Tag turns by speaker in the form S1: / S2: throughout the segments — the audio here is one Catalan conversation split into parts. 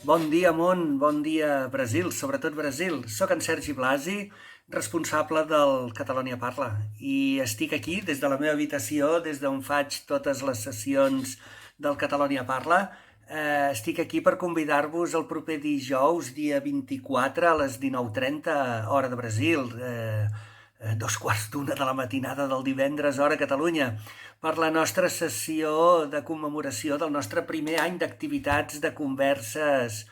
S1: Bon dia, món, bon dia, Brasil, sobretot Brasil. Soc en Sergi Blasi, responsable del Catalunya Parla, i estic aquí des de la meva habitació, des d'on faig totes les sessions del Catalunya Parla. Estic aquí per convidar-vos el proper dijous, dia 24, a les 19:30, hora de Brasil, dos quarts d'una de la matinada del divendres, hora Catalunya, per la nostra sessió de commemoració del nostre primer any d'activitats de converses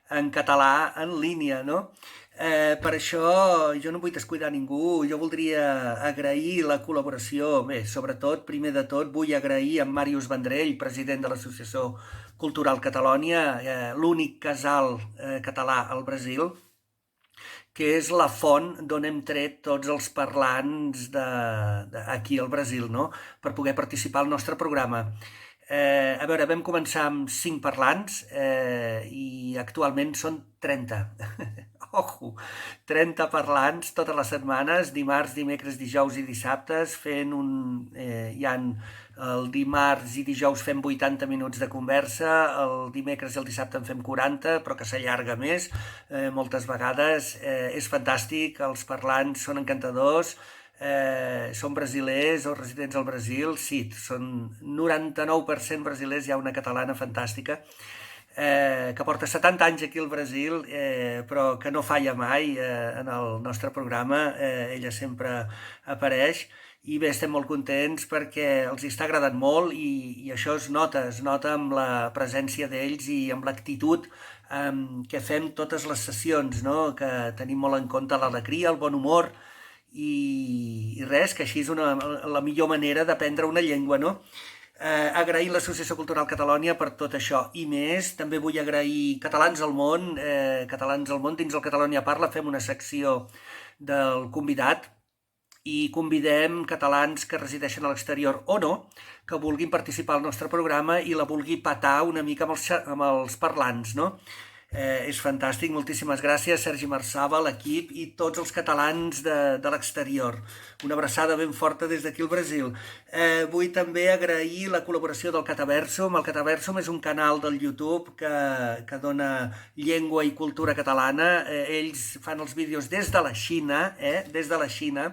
S1: en català en línia, no? Per això jo no vull descuidar ningú, jo voldria agrair la col·laboració, bé, sobretot, primer de tot, vull agrair a Màrius Vendrell, president de l'Associació Cultural Catalònia, l'únic casal català al Brasil, que és la font d'on hem tret tots els parlants aquí al Brasil, no? Per poder participar al nostre programa. A veure, vam començar amb 5 parlants i actualment són 30. Ojo, 30 parlants totes les setmanes, dimarts, dimecres, dijous i dissabtes, fent un... el dimarts i dijous fem 80 minuts de conversa, el dimecres i el dissabte en fem 40, però que s'allarga més moltes vegades. És fantàstic, els parlants són encantadors, són brasilers o residents al Brasil, sí, són 99% brasilers, hi ha una catalana fantàstica, que porta 70 anys aquí al Brasil, però que no falla mai en el nostre programa, ella sempre apareix, i bé, estem molt contents perquè els està agradant molt i això es nota amb la presència d'ells i amb l'actitud que fem totes les sessions, no? Que tenim molt en compte l'alegria, el bon humor, i res, que així és la millor manera d'aprendre una llengua, no? Agrair l'Associació Cultural Catalònia per tot això i més. També vull agrair Catalans al Món. Catalans al Món, dins el Catalunya Parla fem una secció del convidat i convidem catalans que resideixen a l'exterior o no, que vulguin participar al nostre programa i la vulgui patar una mica amb els parlants, no? És fantàstic, moltíssimes gràcies, Sergi Marçava, l'equip i tots els catalans de l'exterior. Una abraçada ben forta des d'aquí al Brasil. Vull també agrair la col·laboració del Cataversum. El Cataversum és un canal del YouTube que dona llengua i cultura catalana. Ells fan els vídeos des de la Xina, des de la Xina.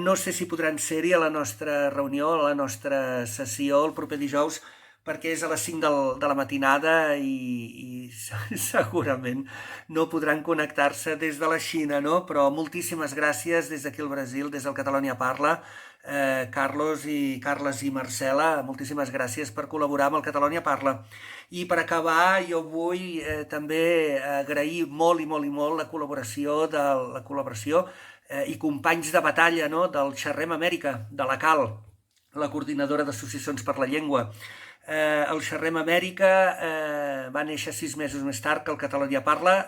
S1: No sé si podran ser-hi a la nostra reunió, a la nostra sessió el proper dijous, perquè és a les 5 de la matinada i segurament no podran connectar-se des de la Xina, no? Però moltíssimes gràcies des d'aquí al Brasil, des del Catalunya Parla, Carles i Marcela, moltíssimes gràcies per col·laborar amb el Catalunya Parla. I per acabar, jo vull també agrair molt i molt i molt la col·laboració i companys de batalla, no? Del Xerrem Amèrica, de la CAL, la Coordinadora d'Associacions per la Llengua. El Xerrem Amèrica va néixer 6 mesos més tard que el Catalunya Parla,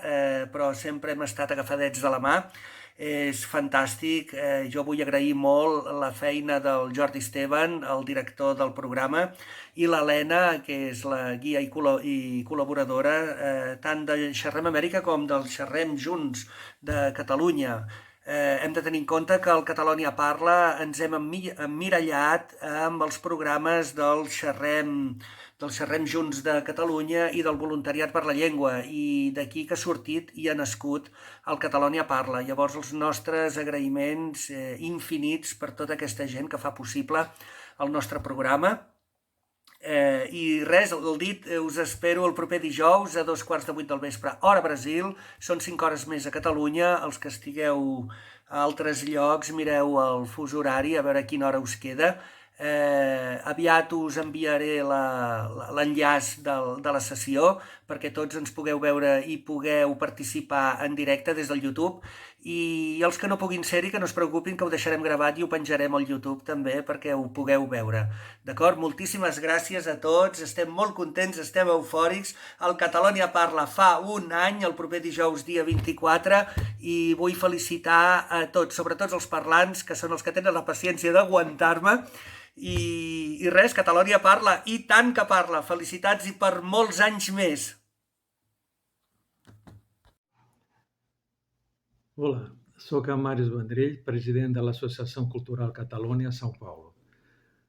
S1: però sempre hem estat agafadets de la mà. És fantàstic. Jo vull agrair molt la feina del Jordi Esteban, el director del programa, i l'Helena, que és la guia i col·laboradora tant del Xerrem Amèrica com del Xerrem Junts de Catalunya. Hem de tenir en compte que el Catalunya Parla ens hem emmirallat amb els programes del Xerrem Junts de Catalunya i del Voluntariat per la Llengua, i d'aquí que ha sortit i ha nascut el Catalunya Parla. Llavors els nostres agraïments infinits per tota aquesta gent que fa possible el nostre programa. I res, el dit, us espero el proper dijous a 2:15 del vespre, hora Brasil. Són 5 hores més a Catalunya. Els que estigueu a altres llocs, mireu el fus horari a veure a quina hora us queda. Aviat us enviaré l'enllaç de la sessió perquè tots ens pugueu veure i pugueu participar en directe des del YouTube, i els que no puguin ser-hi que no es preocupin, que ho deixarem gravat i ho penjarem al YouTube també perquè ho pugueu veure. D'acord? Moltíssimes gràcies a tots, estem molt contents, estem eufòrics. El Catalunya Parla fa un any, el proper dijous dia 24, i vull felicitar a tots, sobretot els parlants, que són els que tenen la paciència d'aguantar-me. I res, Catalunya Parla, i tant que parla. Felicitats i per molts anys més.
S2: Hola, sóc en Màrius Vendrell, president de l'Associació Cultural Catalònia São Paulo.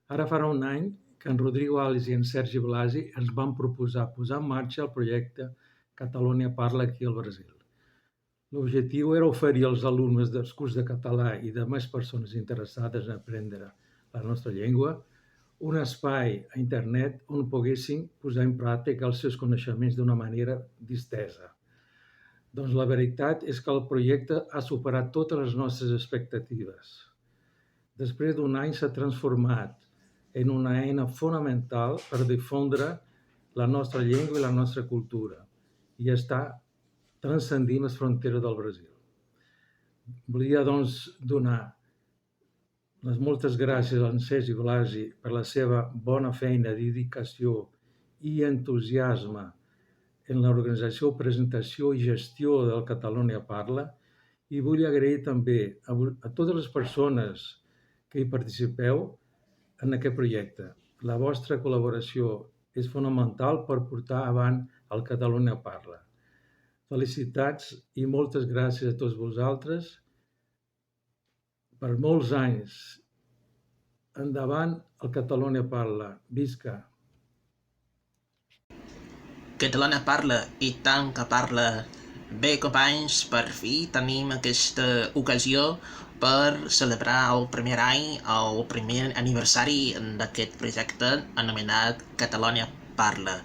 S2: Ara farà un any que en Rodrigo Alves i en Sergi Blasi ens van proposar posar en marxa el projecte Catalunya Parla aquí al Brasil. L'objectiu era oferir als alumnes dels curs de català i de més persones interessades en aprendre la nostra llengua un espai a internet on poguessin posar en pràctica els seus coneixements d'una manera distesa. Doncs la veritat és que el projecte ha superat totes les nostres expectatives. Després d'un any s'ha transformat en una eina fonamental per difondre la nostra llengua i la nostra cultura i està transcendint les fronteres del Brasil. Volia, doncs, donar les moltes gràcies a en Sergi Blasi per la seva bona feina, dedicació i entusiasme en l'organització, presentació i gestió del Catalunya Parla i vull agrair també a totes les persones que hi participeu en aquest projecte. La vostra col·laboració és fonamental per portar avant el Catalunya Parla. Felicitats i moltes gràcies a tots vosaltres. Per molts anys. Endavant el Catalunya Parla. Visca!
S3: Catalunya Parla i tant que parla. Bé, companys, per fi tenim aquesta ocasió per celebrar el primer any, el primer aniversari d'aquest projecte anomenat Catalunya Parla.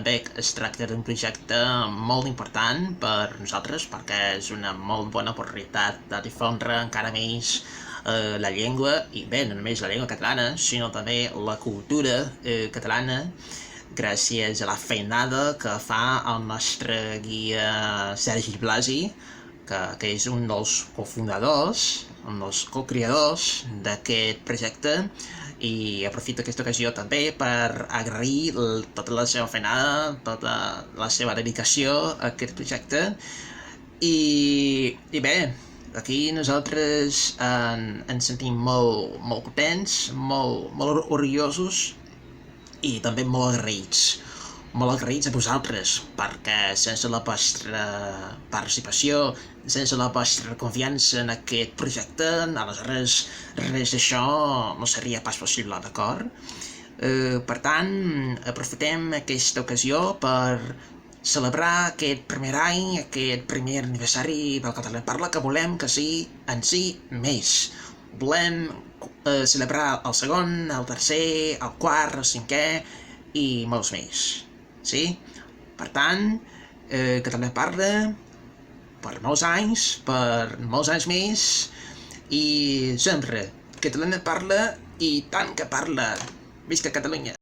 S3: Bé, es tracta d'un projecte molt important per nosaltres perquè és una molt bona oportunitat de difondre encara més la llengua, i bé, no només la llengua catalana, sinó també la cultura catalana, gràcies a la feinada que fa el nostre guia Sergi Blasi, que és un dels cofundadors, un dels co-creadors d'aquest projecte, i aprofito aquesta ocasió també per agrair tota la seva feinada, tota la seva dedicació a aquest projecte. I bé, aquí nosaltres ens sentim molt contents, molt orgullosos i també molt agraïts. Molt agraïts a vosaltres, perquè sense la vostra participació, sense la vostra confiança en aquest projecte, aleshores res d'això no seria pas possible, d'acord? Per tant, aprofitem aquesta ocasió per celebrar aquest primer any, aquest primer aniversari del Catalunya Parla, que volem que sigui en si més. Volem celebrar el segon, el tercer, el quart, el cinquè i molts més. Sí? Per tant, Catalunya Parla per molts anys més, i sempre Catalunya Parla i tant que parla. Visca Catalunya!